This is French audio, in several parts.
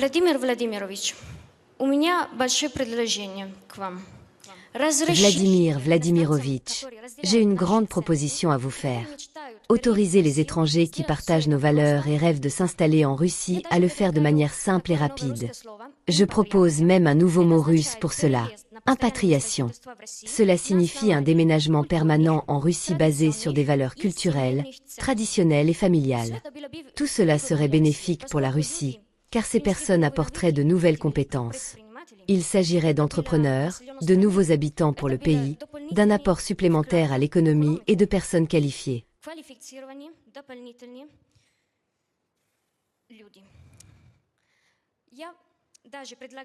Владимир Владимирович, у меня большое предложение к вам. Vladimir Vladimirovitch, j'ai une grande proposition à vous faire. Autorisez les étrangers qui partagent nos valeurs et rêvent de s'installer en Russie à le faire de manière simple et rapide. Je propose même un nouveau mot russe pour cela, impatriation. Cela signifie un déménagement permanent en Russie basé sur des valeurs culturelles, traditionnelles et familiales. Tout cela serait bénéfique pour la Russie, car ces personnes apporteraient de nouvelles compétences. Il s'agirait d'entrepreneurs, de nouveaux habitants pour le pays, d'un apport supplémentaire à l'économie et de personnes qualifiées.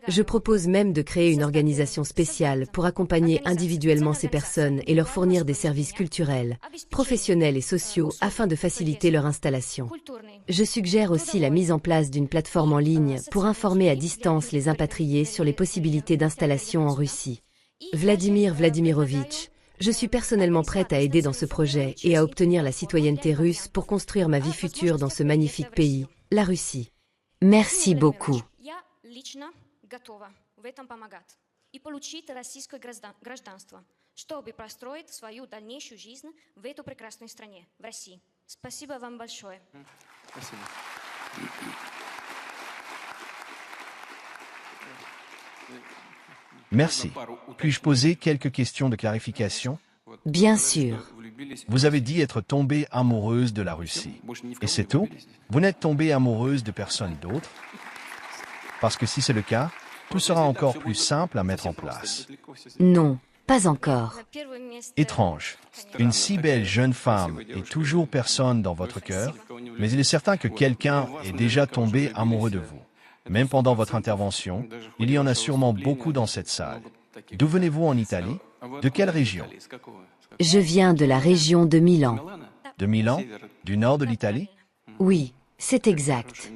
Je propose même de créer une organisation spéciale pour accompagner individuellement ces personnes et leur fournir des services culturels, professionnels et sociaux afin de faciliter leur installation. Je suggère aussi la mise en place d'une plateforme en ligne pour informer à distance les impatriés sur les possibilités d'installation en Russie. Vladimir Vladimirovitch, je suis personnellement prête à aider dans ce projet et à obtenir la citoyenneté russe pour construire ma vie future dans ce magnifique pays, la Russie. Merci beaucoup. Лично готова в этом помогать и получить российское гражданство, чтобы построить свою дальнейшую жизнь в этой прекрасной стране, в России. Спасибо вам большое. Спасибо. Merci. Puis-je poser quelques questions de clarification? Bien sûr. Vous avez dit être tombée amoureuse de la Russie. Et c'est tout? Vous n'êtes tombée amoureuse de personne d'autre? Parce que si c'est le cas, tout sera encore plus simple à mettre en place. Non, pas encore. Étrange. Une si belle jeune femme et toujours personne dans votre cœur, mais il est certain que quelqu'un est déjà tombé amoureux de vous. Même pendant votre intervention, il y en a sûrement beaucoup dans cette salle. D'où venez-vous en Italie? De quelle région? Je viens de la région de Milan. De Milan? Du nord de l'Italie? Oui, c'est exact.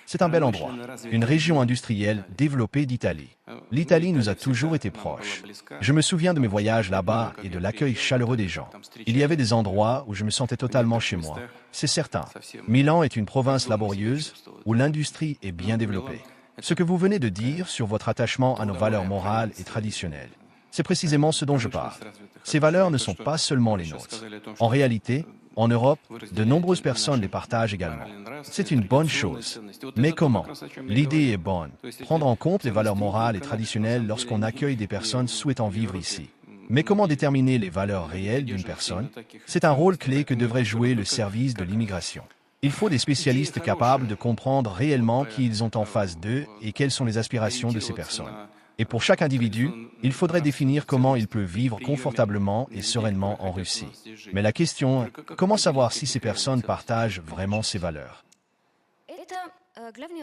C'est un bel endroit, une région industrielle développée d'Italie. L'Italie nous a toujours été proche. Je me souviens de mes voyages là-bas et de l'accueil chaleureux des gens. Il y avait des endroits où je me sentais totalement chez moi. C'est certain. Milan est une province laborieuse où l'industrie est bien développée. Ce que vous venez de dire sur votre attachement à nos valeurs morales et traditionnelles, c'est précisément ce dont je parle. Ces valeurs ne sont pas seulement les nôtres. En réalité, en Europe, de nombreuses personnes les partagent également. C'est une bonne chose. Mais comment? L'idée est bonne. Prendre en compte les valeurs morales et traditionnelles lorsqu'on accueille des personnes souhaitant vivre ici. Mais comment déterminer les valeurs réelles d'une personne? C'est un rôle clé que devrait jouer le service de l'immigration. Il faut des spécialistes capables de comprendre réellement qui ils ont en face d'eux et quelles sont les aspirations de ces personnes. Et pour chaque individu, il faudrait définir comment il peut vivre confortablement et sereinement en Russie. Mais la question est, comment savoir si ces personnes partagent vraiment ces valeurs?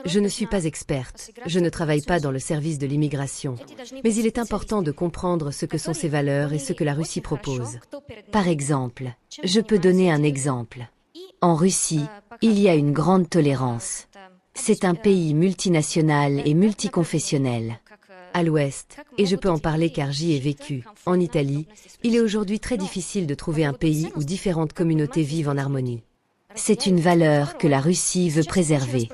Je ne suis pas experte, je ne travaille pas dans le service de l'immigration, mais il est important de comprendre ce que sont ces valeurs et ce que la Russie propose. Par exemple, je peux donner un exemple. En Russie, il y a une grande tolérance. C'est un pays multinational et multiconfessionnel. À l'Ouest, et je peux en parler car j'y ai vécu, en Italie, il est aujourd'hui très difficile de trouver un pays où différentes communautés vivent en harmonie. C'est une valeur que la Russie veut préserver.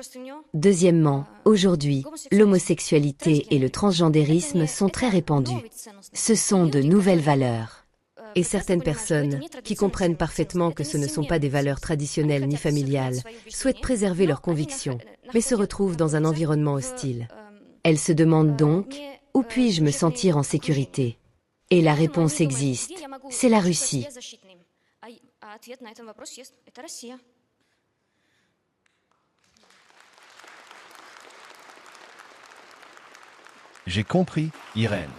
Deuxièmement, aujourd'hui, l'homosexualité et le transgendérisme sont très répandus. Ce sont de nouvelles valeurs. Et certaines personnes, qui comprennent parfaitement que ce ne sont pas des valeurs traditionnelles ni familiales, souhaitent préserver leurs convictions, mais se retrouvent dans un environnement hostile. Elles se demandent donc, où puis-je me sentir en sécurité? Et la réponse existe, c'est la Russie. J'ai compris, Irène.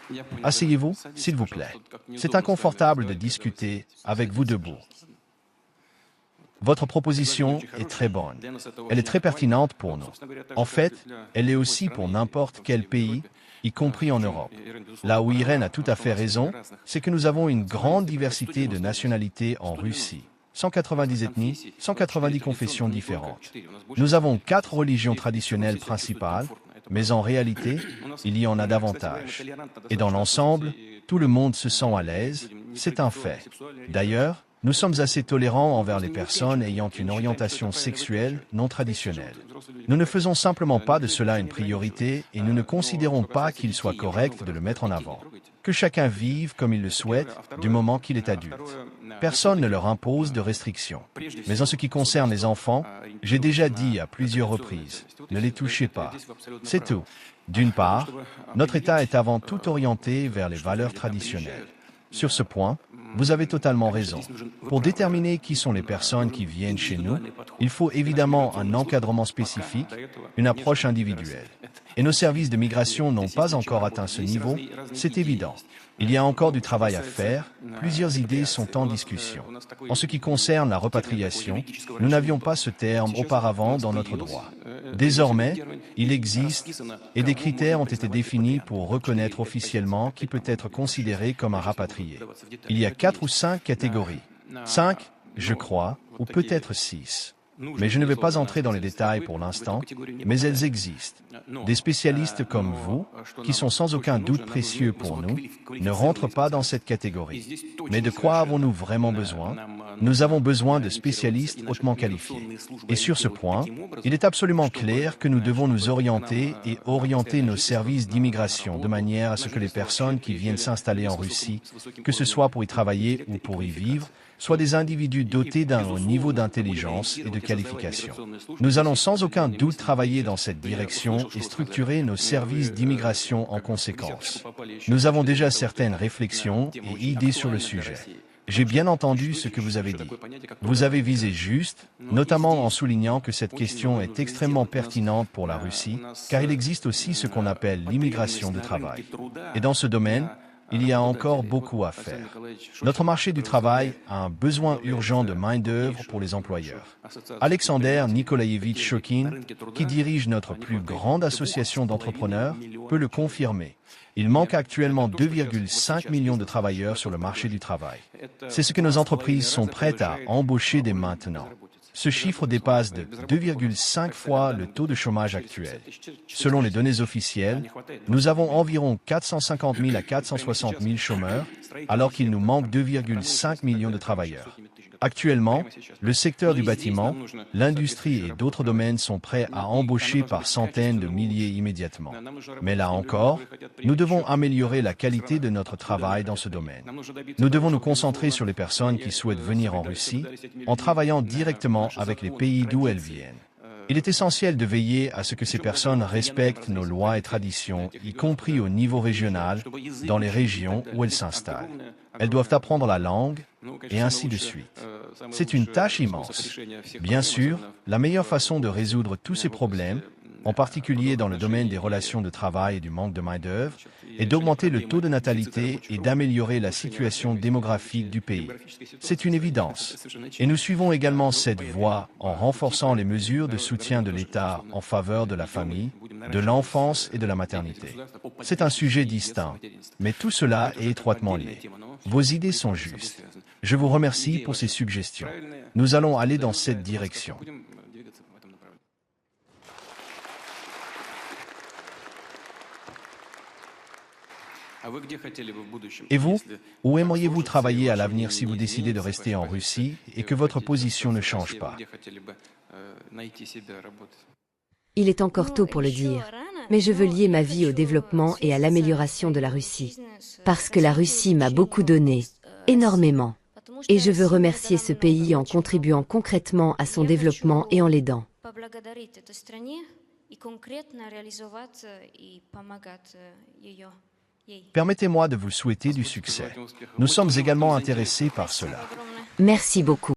Asseyez-vous, s'il vous plaît. C'est inconfortable de discuter avec vous debout. Votre proposition est très bonne. Elle est très pertinente pour nous. En fait, elle est aussi pour n'importe quel pays, y compris en Europe. Là où Irène a tout à fait raison, c'est que nous avons une grande diversité de nationalités en Russie. 190 ethnies, 190 confessions différentes. Nous avons 4 religions traditionnelles principales, mais en réalité, il y en a davantage. Et dans l'ensemble, tout le monde se sent à l'aise, c'est un fait. D'ailleurs, Nous sommes assez tolérants envers les personnes ayant une orientation sexuelle non traditionnelle. Nous ne faisons simplement pas de cela une priorité et nous ne considérons pas qu'il soit correct de le mettre en avant. Que chacun vive comme il le souhaite du moment qu'il est adulte. Personne ne leur impose de restrictions. Mais en ce qui concerne les enfants, j'ai déjà dit à plusieurs reprises, ne les touchez pas. C'est tout. D'une part, notre État est avant tout orienté vers les valeurs traditionnelles. Sur ce point, vous avez totalement raison. Pour déterminer qui sont les personnes qui viennent chez nous, il faut évidemment un encadrement spécifique, une approche individuelle. Et nos services de migration n'ont pas encore atteint ce niveau, c'est évident. Il y a encore du travail à faire, plusieurs idées sont en discussion. En ce qui concerne la repatriation, nous n'avions pas ce terme auparavant dans notre droit. Désormais, il existe et des critères ont été définis pour reconnaître officiellement qui peut être considéré comme un rapatrié. Il y a 4 ou 5 catégories. 5, je crois, ou peut-être 6. Mais je ne vais pas entrer dans les détails pour l'instant, mais elles existent. Des spécialistes comme vous, qui sont sans aucun doute précieux pour nous, ne rentrent pas dans cette catégorie. Mais de quoi avons-nous vraiment besoin? Nous avons besoin de spécialistes hautement qualifiés. Et sur ce point, il est absolument clair que nous devons nous orienter et orienter nos services d'immigration de manière à ce que les personnes qui viennent s'installer en Russie, que ce soit pour y travailler ou pour y vivre, soient des individus dotés d'un haut niveau d'intelligence et de qualification. Nous allons sans aucun doute travailler dans cette direction et structurer nos services d'immigration en conséquence. Nous avons déjà certaines réflexions et idées sur le sujet. J'ai bien entendu ce que vous avez dit. Vous avez visé juste, notamment en soulignant que cette question est extrêmement pertinente pour la Russie, car il existe aussi ce qu'on appelle l'immigration de travail. Et dans ce domaine, il y a encore beaucoup à faire. Notre marché du travail a un besoin urgent de main-d'œuvre pour les employeurs. Alexander Nikolaevitch Shokin, qui dirige notre plus grande association d'entrepreneurs, peut le confirmer. Il manque actuellement 2,5 millions de travailleurs sur le marché du travail. C'est ce que nos entreprises sont prêtes à embaucher dès maintenant. Ce chiffre dépasse de 2,5 fois le taux de chômage actuel. Selon les données officielles, nous avons environ 450 000 à 460 000 chômeurs, alors qu'il nous manque 2,5 millions de travailleurs. Actuellement, le secteur du bâtiment, l'industrie et d'autres domaines sont prêts à embaucher par centaines de milliers immédiatement. Mais là encore, nous devons améliorer la qualité de notre travail dans ce domaine. Nous devons nous concentrer sur les personnes qui souhaitent venir en Russie, en travaillant directement avec les pays d'où elles viennent. Il est essentiel de veiller à ce que ces personnes respectent nos lois et traditions, y compris au niveau régional, dans les régions où elles s'installent. Elles doivent apprendre la langue, et ainsi de suite. C'est une tâche immense. Bien sûr, la meilleure façon de résoudre tous ces problèmes, en particulier dans le domaine des relations de travail et du manque de main-d'œuvre, est d'augmenter le taux de natalité et d'améliorer la situation démographique du pays. C'est une évidence. Et nous suivons également cette voie en renforçant les mesures de soutien de l'État en faveur de la famille, de l'enfance et de la maternité. C'est un sujet distinct, mais tout cela est étroitement lié. Vos idées sont justes. Je vous remercie pour ces suggestions. Nous allons aller dans cette direction. Et vous, où aimeriez-vous travailler à l'avenir si vous décidez de rester en Russie et que votre position ne change pas? Il est encore tôt pour le dire, mais je veux lier ma vie au développement et à l'amélioration de la Russie. Parce que la Russie m'a beaucoup donné, énormément. Et je veux remercier ce pays en contribuant concrètement à son développement et en l'aidant. Permettez-moi de vous souhaiter du succès. Nous sommes également intéressés par cela. Merci beaucoup.